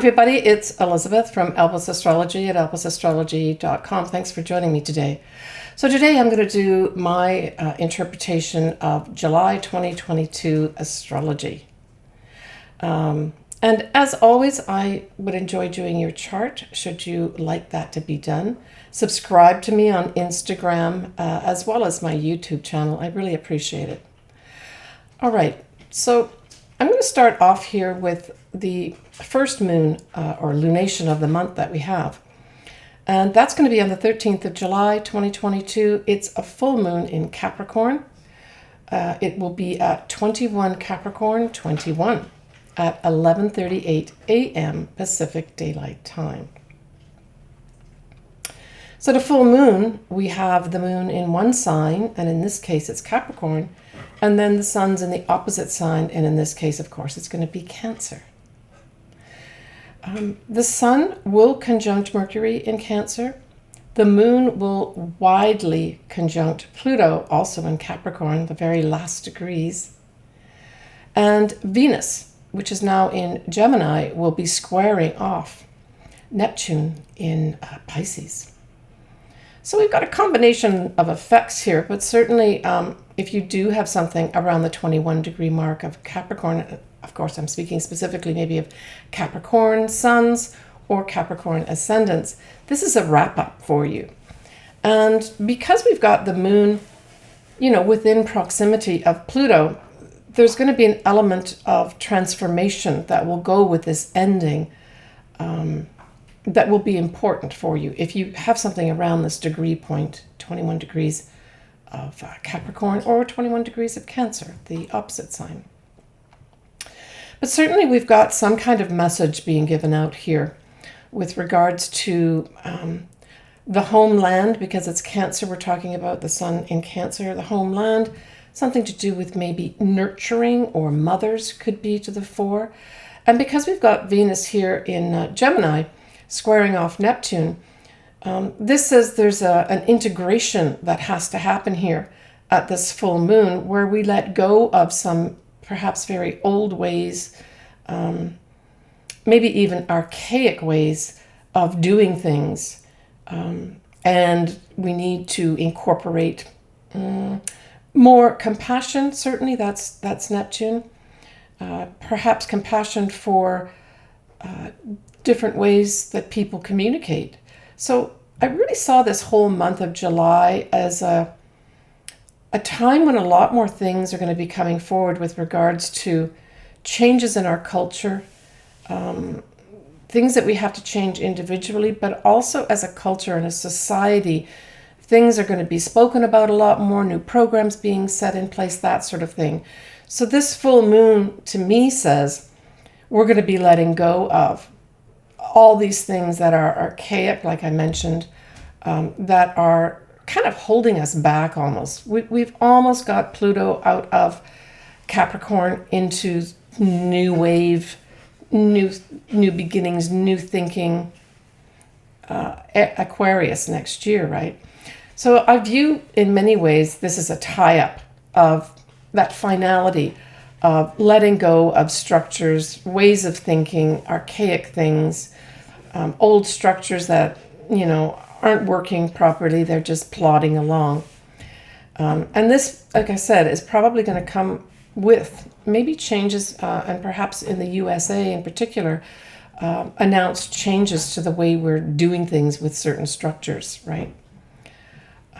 everybody, it's Elizabeth from Elvis Astrology at elvisastrology.com. Thanks for joining me today. So today I'm going to do my interpretation of July 2022 astrology. And as always, I would enjoy doing your chart, should you like that to be done. Subscribe to me on Instagram as well as my YouTube channel. I really appreciate it. All right, so I'm going to start off here with the first moon or lunation of the month that we have. And that's going to be on the 13th of July, 2022. It's a full moon in Capricorn. It will be at 21 Capricorn 21 at 11:38 a.m. Pacific Daylight Time. So the full moon, we have the moon in one sign, and in this case it's Capricorn, and then the sun's in the opposite sign, and in this case, of course, it's going to be Cancer. The sun will conjunct Mercury in Cancer. The moon will widely conjunct Pluto, also in Capricorn, the very last degrees. And Venus, which is now in Gemini, will be squaring off Neptune in Pisces. So we've got a combination of effects here, but certainly if you do have something around the 21 degree mark of Capricorn, of course I'm speaking specifically maybe of Capricorn suns or Capricorn ascendants, this is a wrap up for you. And because we've got the moon, within proximity of Pluto, there's going to be an element of transformation that will go with this ending that will be important for you. If you have something around this degree point, 21 degrees of Capricorn or 21 degrees of Cancer, the opposite sign. But certainly we've got some kind of message being given out here with regards to the homeland, because it's Cancer we're talking about, the sun in Cancer, the homeland, something to do with maybe nurturing or mothers could be to the fore. And because we've got Venus here in Gemini squaring off Neptune, this says there's an integration that has to happen here at this full moon where we let go of some perhaps very old ways, maybe even archaic ways of doing things. And we need to incorporate more compassion. Certainly that's Neptune. Perhaps compassion for different ways that people communicate. So I really saw this whole month of July as a time when a lot more things are going to be coming forward with regards to changes in our culture, things that we have to change individually, but also as a culture and a society. Things are going to be spoken about a lot more, new programs being set in place, that sort of thing. So this full moon to me says we're going to be letting go of all these things that are archaic, like I mentioned, that are kind of holding us back almost. We've almost got Pluto out of Capricorn into new wave, new beginnings, new thinking, Aquarius next year, right? So I view in many ways this is a tie-up of that finality of letting go of structures, ways of thinking, archaic things, old structures that, aren't working properly. They're just plodding along. And this, like I said, is probably going to come with maybe changes, and perhaps in the USA in particular, announced changes to the way we're doing things with certain structures, right?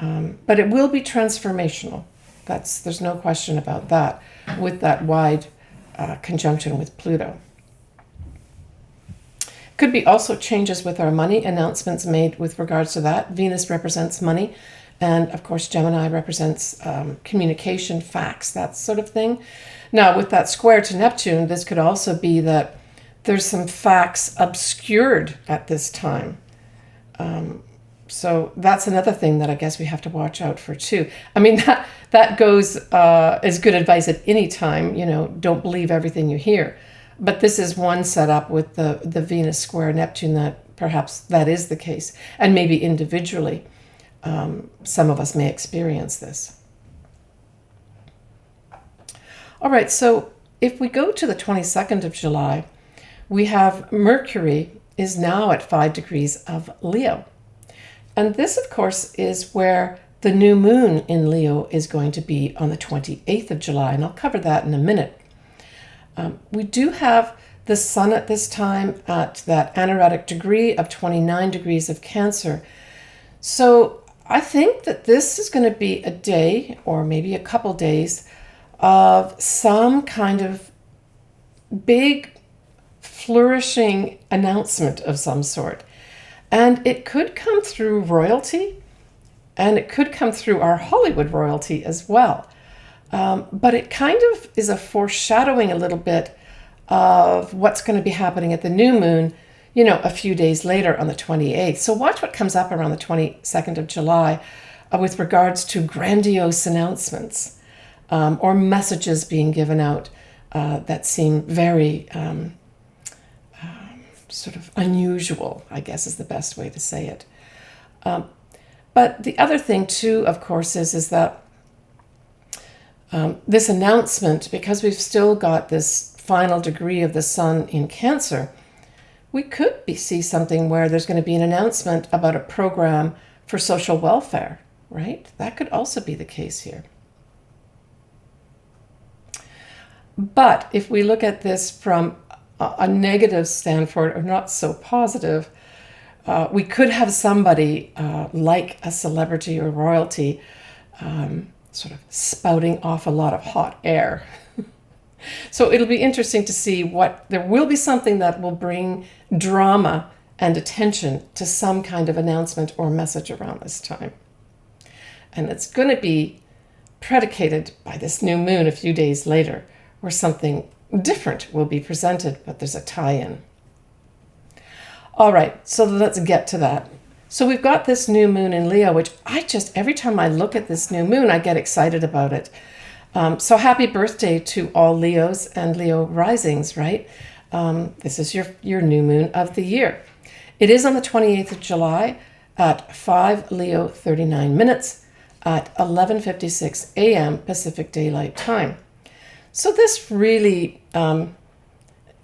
But it will be transformational. There's no question about that, with that wide conjunction with Pluto. Could be also changes with our money, announcements made with regards to that. Venus represents money, and of course Gemini represents communication, facts, that sort of thing. Now with that square to Neptune, this could also be that there's some facts obscured at this time. So that's another thing that I guess we have to watch out for too. I mean, that goes as good advice at any time, don't believe everything you hear. But this is one setup with the Venus square Neptune that perhaps that is the case. And maybe individually, some of us may experience this. All right, so if we go to the 22nd of July, we have Mercury is now at 5 degrees of Leo. And this, of course, is where the new moon in Leo is going to be on the 28th of July, and I'll cover that in a minute. We do have the sun at this time at that anaretic degree of 29 degrees of Cancer. So I think that this is going to be a day, or maybe a couple days, of some kind of big flourishing announcement of some sort. And it could come through royalty, and it could come through our Hollywood royalty as well. But it kind of is a foreshadowing a little bit of what's going to be happening at the new moon, a few days later on the 28th. So watch what comes up around the 22nd of July with regards to grandiose announcements or messages being given out that seem very sort of unusual, I guess is the best way to say it. But the other thing too, of course, is that this announcement, because we've still got this final degree of the sun in Cancer, we could see something where there's going to be an announcement about a program for social welfare, right? That could also be the case here. But if we look at this from a negative standpoint, or not so positive, we could have somebody like a celebrity or royalty sort of spouting off a lot of hot air. So it'll be interesting to see there will be something that will bring drama and attention to some kind of announcement or message around this time. And it's going to be predicated by this new moon a few days later, where something different will be presented, but there's a tie-in. All right, so let's get to that. So we've got this new moon in Leo, which every time I look at this new moon, I get excited about it. So happy birthday to all Leos and Leo risings, right? This is your new moon of the year. It is on the 28th of July at 5 Leo 39 minutes at 11:56 a.m. Pacific Daylight Time. So this really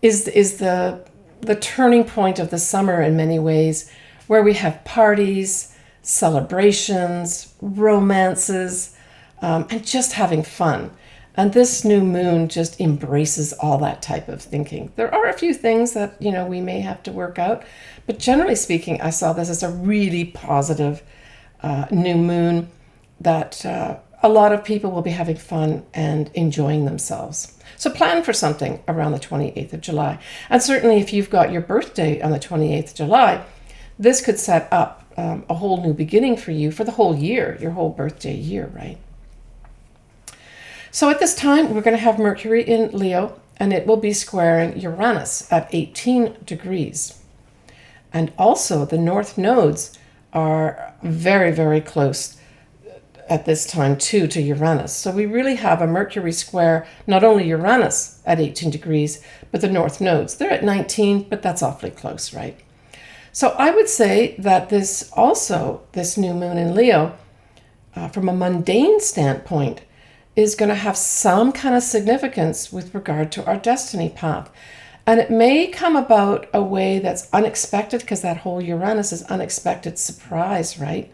is the turning point of the summer in many ways, where we have parties, celebrations, romances, and just having fun. And this new moon just embraces all that type of thinking. There are a few things that, we may have to work out, but generally speaking, I saw this as a really positive new moon that a lot of people will be having fun and enjoying themselves. So plan for something around the 28th of July. And certainly if you've got your birthday on the 28th of July, this could set up a whole new beginning for you for the whole year, your whole birthday year, right? So at this time, we're going to have Mercury in Leo, and it will be squaring Uranus at 18 degrees. And also the north nodes are very, very close at this time too to Uranus. So we really have a Mercury square, not only Uranus at 18 degrees, but the north nodes. They're at 19, but that's awfully close, right? So I would say that this new moon in Leo, from a mundane standpoint, is going to have some kind of significance with regard to our destiny path. And it may come about a way that's unexpected, because that whole Uranus is unexpected surprise, right?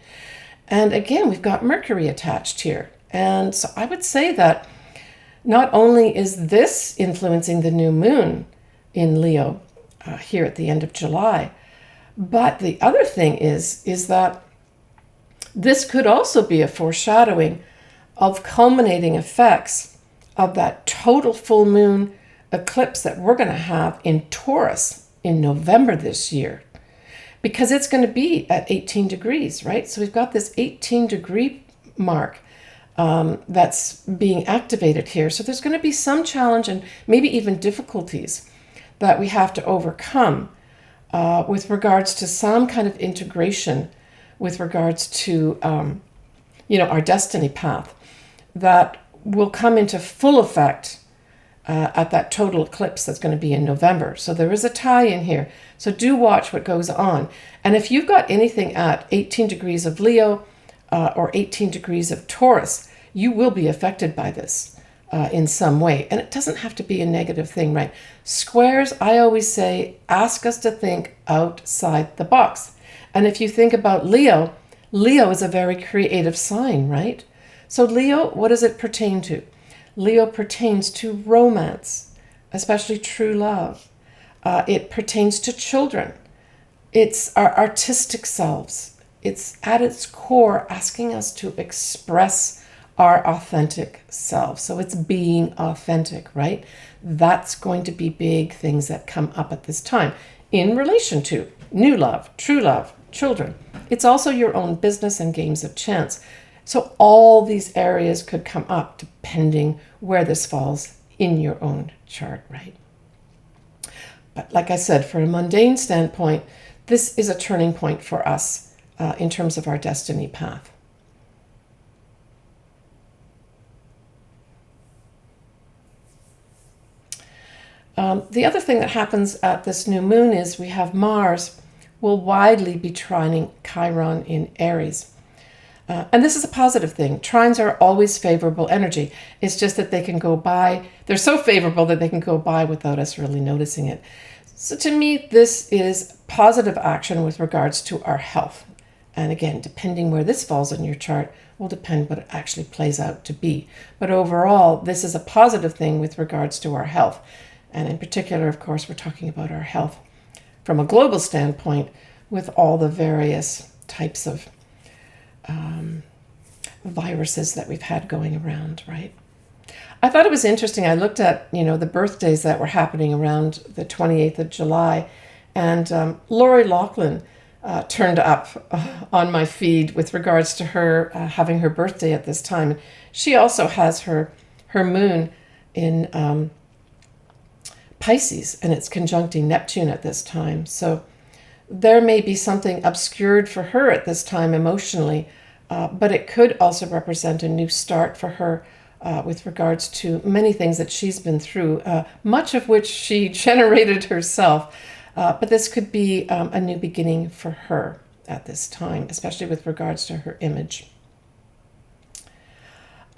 And again, we've got Mercury attached here. And so I would say that not only is this influencing the new moon in Leo here at the end of July, but the other thing is that this could also be a foreshadowing of culminating effects of that total full moon eclipse that we're going to have in Taurus in November this year, because it's going to be at 18 degrees, right? So we've got this 18 degree mark that's being activated here. So there's going to be some challenge and maybe even difficulties that we have to overcome with regards to some kind of integration with regards to, our destiny path that will come into full effect at that total eclipse that's going to be in November. So there is a tie in here. So do watch what goes on. And if you've got anything at 18 degrees of Leo or 18 degrees of Taurus, you will be affected by this. in some way. And it doesn't have to be a negative thing, right? Squares, I always say, ask us to think outside the box. And if you think about Leo, Leo is a very creative sign, right? So Leo, what does it pertain to? Leo pertains to romance, especially true love. It pertains to children. It's our artistic selves. It's at its core asking us to express our authentic self. So it's being authentic, right? That's going to be big things that come up at this time in relation to new love, true love, children. It's also your own business and games of chance. So all these areas could come up depending where this falls in your own chart, right? But like I said, from a mundane standpoint, this is a turning point for us in terms of our destiny path. The other thing that happens at this new moon is we have Mars will widely be trining Chiron in Aries. And this is a positive thing. Trines are always favorable energy. It's just that they can go by. They're so favorable that they can go by without us really noticing it. So to me, this is positive action with regards to our health. And again, depending where this falls in your chart will depend what it actually plays out to be. But overall, this is a positive thing with regards to our health. And in particular, of course, we're talking about our health from a global standpoint with all the various types of viruses that we've had going around, right? I thought it was interesting. I looked at, the birthdays that were happening around the 28th of July, and Lori Loughlin turned up on my feed with regards to her having her birthday at this time. She also has her moon in Pisces, and it's conjuncting Neptune at this time. So there may be something obscured for her at this time emotionally, but it could also represent a new start for her with regards to many things that she's been through, much of which she generated herself. But this could be a new beginning for her at this time, especially with regards to her image.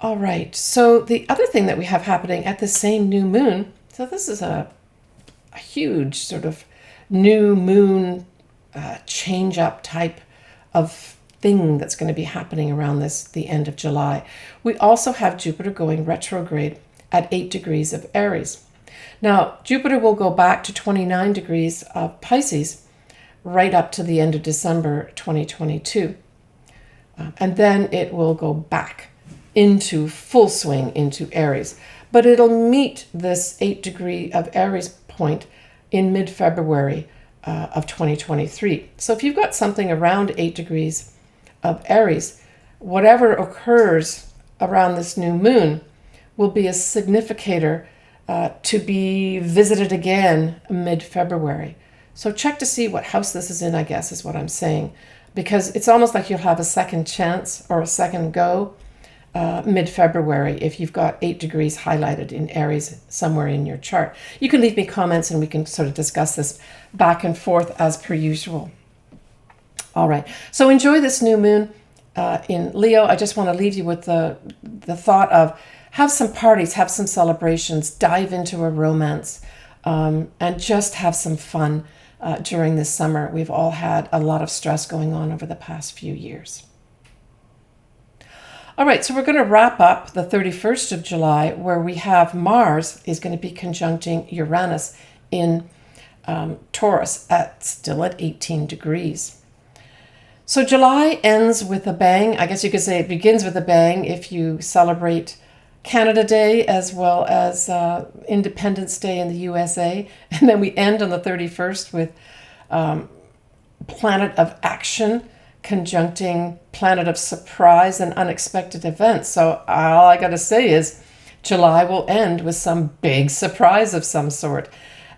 All right, so the other thing that we have happening at the same new moon, so this is a huge sort of new moon change up type of thing that's going to be happening around the end of July. We also have Jupiter going retrograde at 8 degrees of Aries. Now, Jupiter will go back to 29 degrees of Pisces right up to the end of December 2022. And then it will go back into full swing into Aries. But it'll meet this 8 degree of Aries point in mid-February of 2023. So if you've got something around 8 degrees of Aries, whatever occurs around this new moon will be a significator to be visited again mid-February. So check to see what house this is in, I guess, is what I'm saying. Because it's almost like you'll have a second chance or a second go mid-February if you've got 8 degrees highlighted in Aries somewhere in your chart. You can leave me comments and we can sort of discuss this back and forth as per usual. All right, so enjoy this new moon in Leo. I just want to leave you with the thought of have some parties, have some celebrations, dive into a romance, and just have some fun during this summer. We've all had a lot of stress going on over the past few years. All right, so we're going to wrap up the 31st of July where we have Mars is going to be conjuncting Uranus in Taurus still at 18 degrees. So July ends with a bang. I guess you could say it begins with a bang if you celebrate Canada Day as well as Independence Day in the USA. And then we end on the 31st with Planet of Action conjuncting Planet of Surprise and Unexpected Events. So all I got to say is July will end with some big surprise of some sort.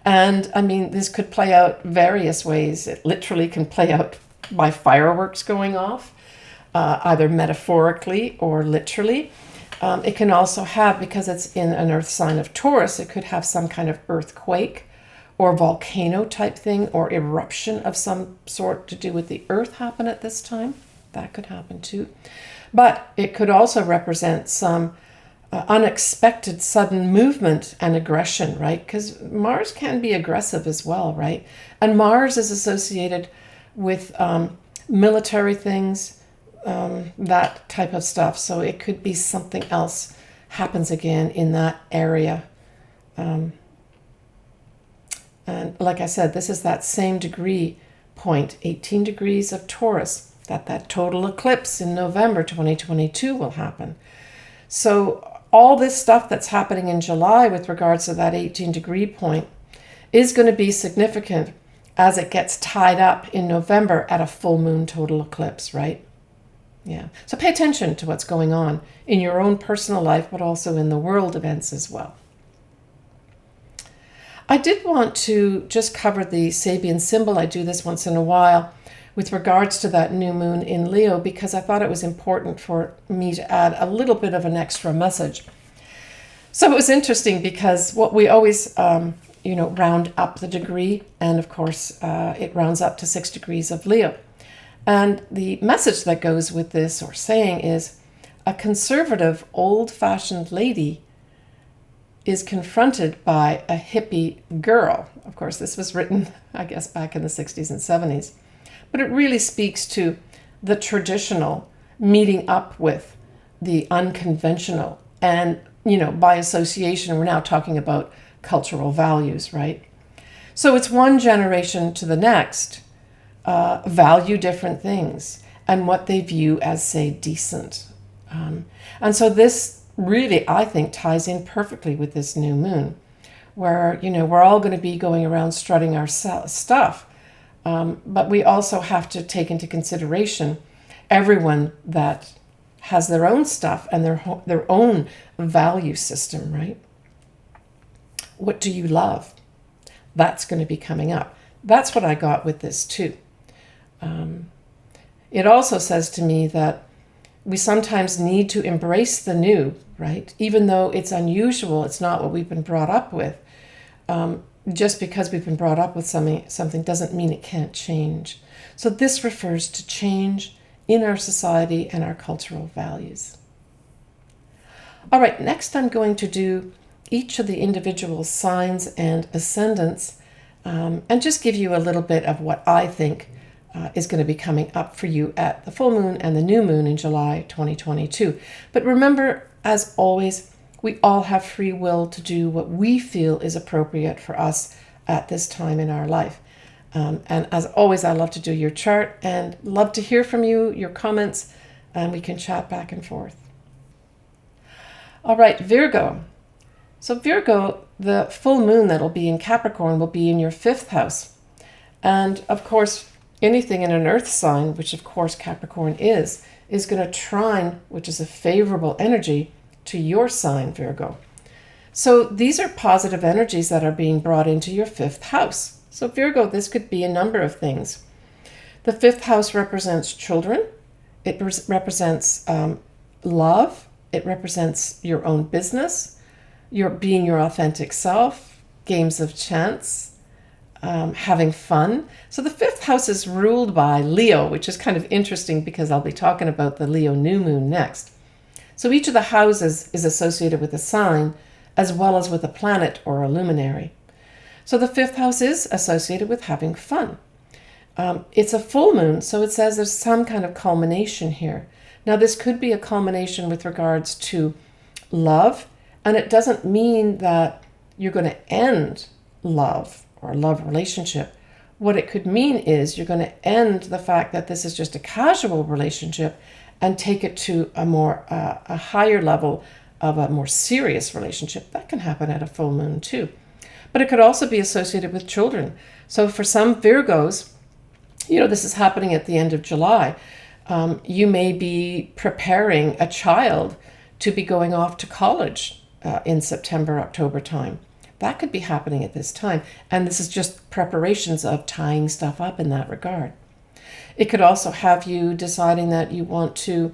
And I mean, this could play out various ways. It literally can play out by fireworks going off, either metaphorically or literally. It can also have, because it's in an earth sign of Taurus, it could have some kind of earthquake or volcano type thing or eruption of some sort to do with the earth happen at this time. That could happen too. But it could also represent some unexpected sudden movement and aggression, right? Because Mars can be aggressive as well, right? And Mars is associated with military things, that type of stuff. So it could be something else happens again in that area. And like I said, this is that same degree point, 18 degrees of Taurus, that total eclipse in November 2022 will happen. So all this stuff that's happening in July with regards to that 18 degree point is going to be significant as it gets tied up in November at a full moon total eclipse, right? Yeah. So pay attention to what's going on in your own personal life, but also in the world events as well. I did want to just cover the Sabian symbol. I do this once in a while with regards to that new moon in Leo, because I thought it was important for me to add a little bit of an extra message. So it was interesting because what we always, round up the degree, and of course it rounds up to 6 degrees of Leo. And the message that goes with this or saying is a conservative, old-fashioned lady is confronted by a hippie girl. Of course, this was written, I guess, back in the 60s and 70s. But it really speaks to the traditional meeting up with the unconventional. And, by association, we're now talking about cultural values, right? So it's one generation to the next value different things and what they view as, say, decent. And so this really, I think, ties in perfectly with this new moon, where, we're all going to be going around strutting our stuff. But we also have to take into consideration everyone that has their own stuff and their own value system, right? What do you love? That's going to be coming up. That's what I got with this too. It also says to me that we sometimes need to embrace the new, right? Even though it's unusual, it's not what we've been brought up with. Just because we've been brought up with something doesn't mean it can't change. So this refers to change in our society and our cultural values. All right, next I'm going to do each of the individual signs and ascendants, and just give you a little bit of what I think is going to be coming up for you at the full moon and the new moon in July 2022. But remember, as always, we all have free will to do what we feel is appropriate for us at this time in our life. And as always, I love to do your chart and love to hear from you, your comments, and we can chat back and forth. All right, Virgo. So Virgo, the full moon that'll be in Capricorn will be in your 5th house. And of course, anything in an earth sign, which of course Capricorn is going to trine, which is a favorable energy, to your sign, Virgo. So these are positive energies that are being brought into your 5th house. So Virgo, this could be a number of things. The 5th house represents children. It represents love. It represents your own business, being your authentic self, games of chance, having fun. So the 5th house is ruled by Leo, which is kind of interesting because I'll be talking about the Leo new moon next. So each of the houses is associated with a sign as well as with a planet or a luminary. So the 5th house is associated with having fun. It's a full moon, so it says there's some kind of culmination here. Now this could be a culmination with regards to love, and it doesn't mean that you're going to end love or a love relationship. What it could mean is you're going to end the fact that this is just a casual relationship and take it to a higher level of a more serious relationship. That can happen at a full moon too. But it could also be associated with children. So for some Virgos, this is happening at the end of July. You may be preparing a child to be going off to college in September, October time. That could be happening at this time. And this is just preparations of tying stuff up in that regard. It could also have you deciding that you want to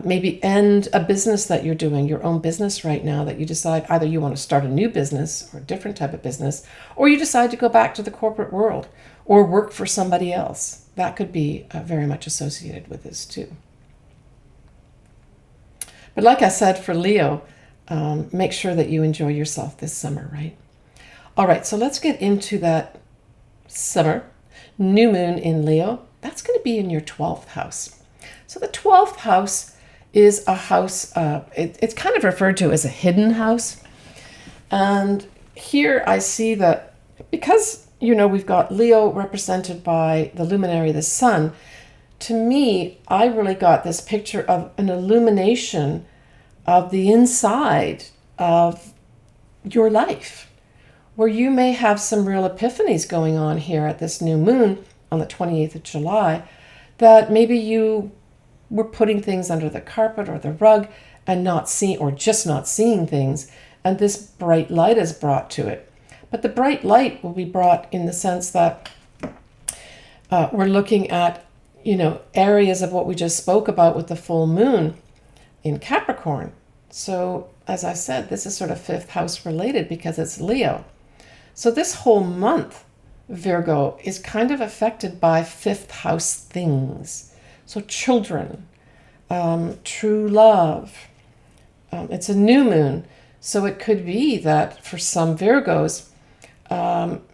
maybe end a business that you're doing, your own business right now, that you decide either you want to start a new business or a different type of business, or you decide to go back to the corporate world or work for somebody else. That could be very much associated with this too. But like I said, for Leo, make sure that you enjoy yourself this summer, right? All right, so let's get into that summer. New moon in Leo, that's going to be in your 12th house. So the 12th house is a house, it's kind of referred to as a hidden house. And here I see that because, we've got Leo represented by the luminary, the sun, to me, I really got this picture of an illumination of the inside of your life, where you may have some real epiphanies going on here at this new moon on the 28th of July, that maybe you were putting things under the carpet or the rug and not seeing, or just not seeing things, and this bright light is brought to it. But the bright light will be brought in the sense that we're looking at, areas of what we just spoke about with the full moon in Capricorn. So, as I said, this is sort of 5th house related because it's Leo. So this whole month, Virgo, is kind of affected by 5th house things. So children, true love. It's a new moon. So it could be that for some Virgos,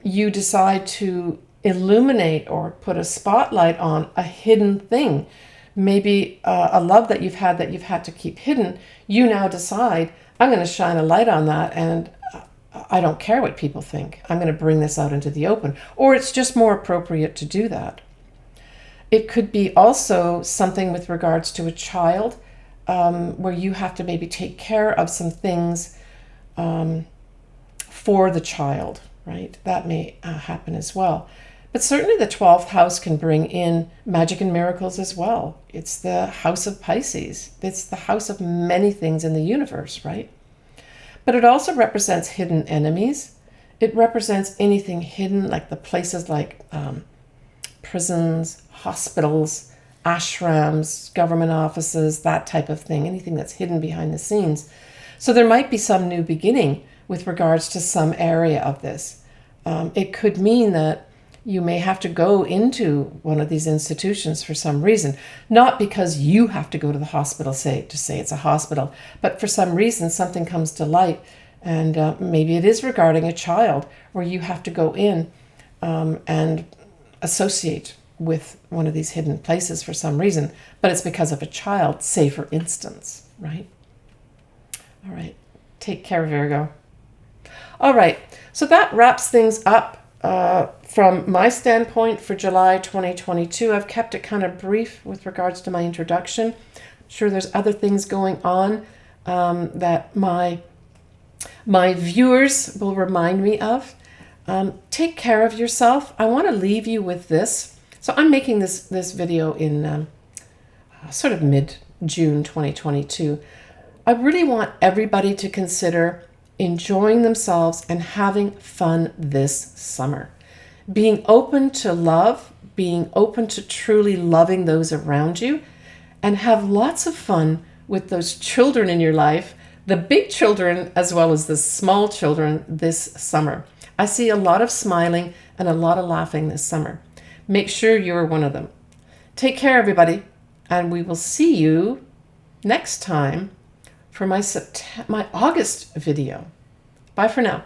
you decide to illuminate or put a spotlight on a hidden thing. Maybe a love that you've had to keep hidden. You now decide, I'm going to shine a light on that, and I don't care what people think. I'm going to bring this out into the open. Or it's just more appropriate to do that. It could be also something with regards to a child, where you have to maybe take care of some things for the child, right? That may happen as well. But certainly the 12th house can bring in magic and miracles as well. It's the house of Pisces. It's the house of many things in the universe, right? But it also represents hidden enemies. It represents anything hidden, like the places like prisons, hospitals, ashrams, government offices, that type of thing, anything that's hidden behind the scenes. So there might be some new beginning with regards to some area of this. It could mean that you may have to go into one of these institutions for some reason, not because you have to go to the hospital, to say it's a hospital, but for some reason something comes to light, and maybe it is regarding a child where you have to go in and associate with one of these hidden places for some reason, but it's because of a child, say for instance, right? All right, take care, Virgo. All right, so that wraps things up. From my standpoint for July 2022, I've kept it kind of brief with regards to my introduction. I'm sure there's other things going on that my viewers will remind me of. Take care of yourself. I want to leave you with this. So I'm making this video in sort of mid-June 2022. I really want everybody to consider enjoying themselves and having fun this summer. Being open to love, being open to truly loving those around you, and have lots of fun with those children in your life, the big children as well as the small children this summer. I see a lot of smiling and a lot of laughing this summer. Make sure you're one of them. Take care, everybody, and we will see you next time for my August video. Bye for now.